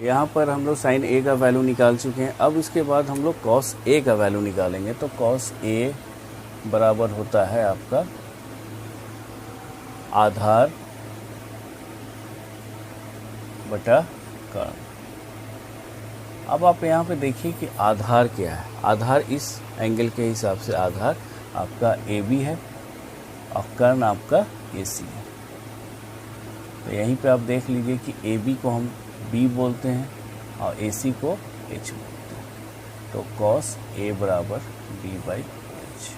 यहाँ पर हम लोग साइन ए का वैल्यू निकाल चुके हैं। अब इसके बाद हम लोग कॉस ए का वैल्यू निकालेंगे। तो कॉस ए बराबर होता है आपका आधार बटा कर्ण। अब आप यहाँ पे देखिए कि आधार क्या है। आधार इस एंगल के हिसाब से आधार आपका ए बी है और कर्ण आपका ए सी है। तो यहीं पे आप देख लीजिए कि ए बी को हम बी बोलते हैं और ए सी को एच बोलते हैं। तो कॉस ए बराबर बी बाई एच,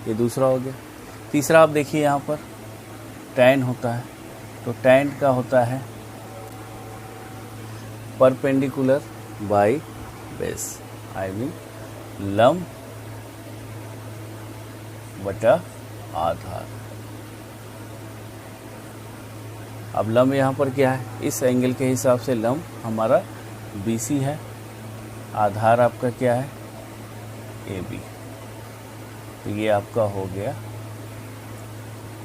ये दूसरा हो गया। तीसरा आप देखिए यहाँ पर टैन होता है। तो टैन का होता है perpendicular by base, I mean लंब बटा आधार। अब लंब यहाँ पर क्या है, इस एंगल के हिसाब से लंब हमारा BC है, आधार आपका क्या है AB। तो ये आपका हो गया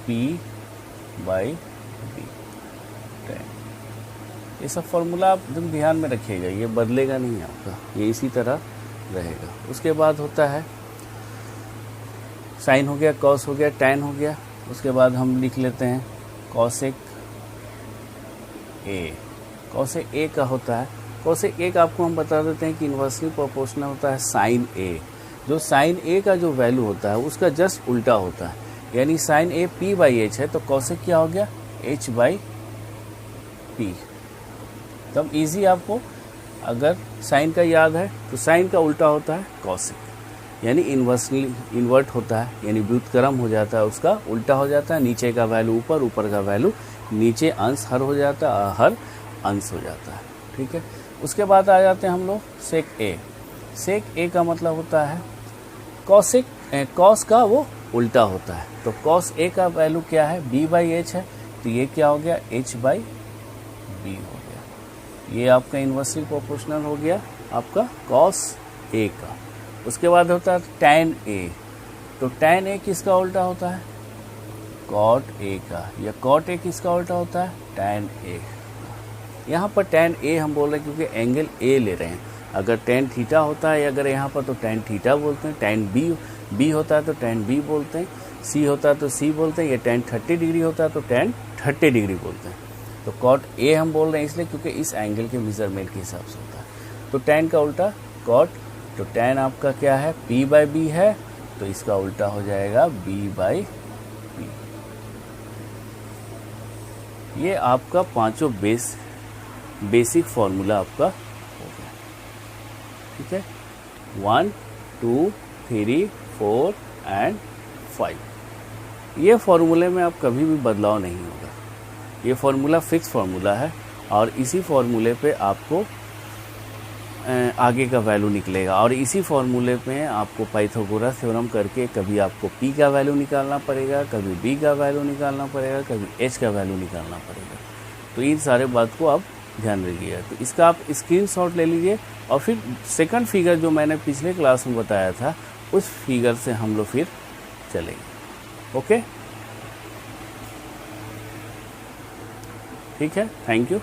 P बाई B टैन। ये सब फॉर्मूला आप एकदम ध्यान में रखिएगा, ये बदलेगा नहीं आपका, ये इसी तरह रहेगा। उसके बाद होता है साइन हो गया, कॉस हो गया, टैन हो गया। उसके बाद हम लिख लेते हैं कॉसेक ए। कॉसेक ए का होता है, कॉसेक ए का आपको हम बता देते हैं कि इन्वर्सली प्रोपोर्शनल होता है साइन ए। जो साइन ए का जो वैल्यू होता है उसका जस्ट उल्टा होता है, यानी sine A P by H है तो कॉसेक क्या हो गया H बाई P। तब इजी आपको अगर साइन का याद है तो साइन का उल्टा होता है कॉसेक, यानी इन्वर्सली इन्वर्ट होता है, यानी व्युत्क्रम हो जाता है, उसका उल्टा हो जाता है। नीचे का वैल्यू ऊपर, ऊपर का वैल्यू नीचे, अंश हर हो जाता है, हर अंश हो जाता है। ठीक है। उसके बाद आ जाते हैं हम लोग सेक ए। सेक ए का मतलब होता है कॉसेक, कॉस का वो उल्टा होता है। तो कॉस ए का वैल्यू क्या है B बाई एच है, तो ये क्या हो गया H बाई B हो गया। ये आपका इन्वर्सली प्रोपोर्शनल हो गया आपका कॉस ए का। उसके बाद होता है टैन ए। तो टैन ए किसका उल्टा होता है कॉट ए का, या कॉट ए किसका उल्टा होता है टैन ए। यहाँ पर टैन ए हम बोल रहे हैं क्योंकि एंगल ए ले रहे हैं। अगर टैन थीटा होता है अगर यहाँ पर तो टैन थीटा बोलते हैं, टैन बी होता है तो टैन बी बोलते हैं, सी होता है तो सी बोलते हैं, या टैन 30 डिग्री होता है तो टैन 30 डिग्री बोलते हैं। तो कॉट ए हम बोल रहे हैं इसलिए क्योंकि इस एंगल के मेजरमेंट के हिसाब से होता है। तो टैन का उल्टा कॉट, तो टैन आपका क्या है P बाई बी है, तो इसका उल्टा हो जाएगा B बाई बी। ये आपका पांचों बेसिक फॉर्मूला आपका हो गया। ठीक है, 1 2 3 4 एंड 5। ये फॉर्मूले में आप कभी भी बदलाव नहीं होगा, ये फॉर्मूला फिक्स फॉर्मूला है और इसी फॉर्मूले पे आपको आगे का वैल्यू निकलेगा। और इसी फॉर्मूले में आपको पाइथागोरस थ्योरम करके कभी आपको P का वैल्यू निकालना पड़ेगा, कभी B का वैल्यू निकालना पड़ेगा, कभी H का वैल्यू निकालना पड़ेगा। तो इन सारे बात को आप ध्यान रखिएगा। तो इसका आप स्क्रीनशॉट ले लीजिए और फिर सेकंड फिगर जो मैंने पिछले क्लास में बताया था उस फिगर से हम लोग फिर चलेंगे। ओके, ठीक है, थैंक यू।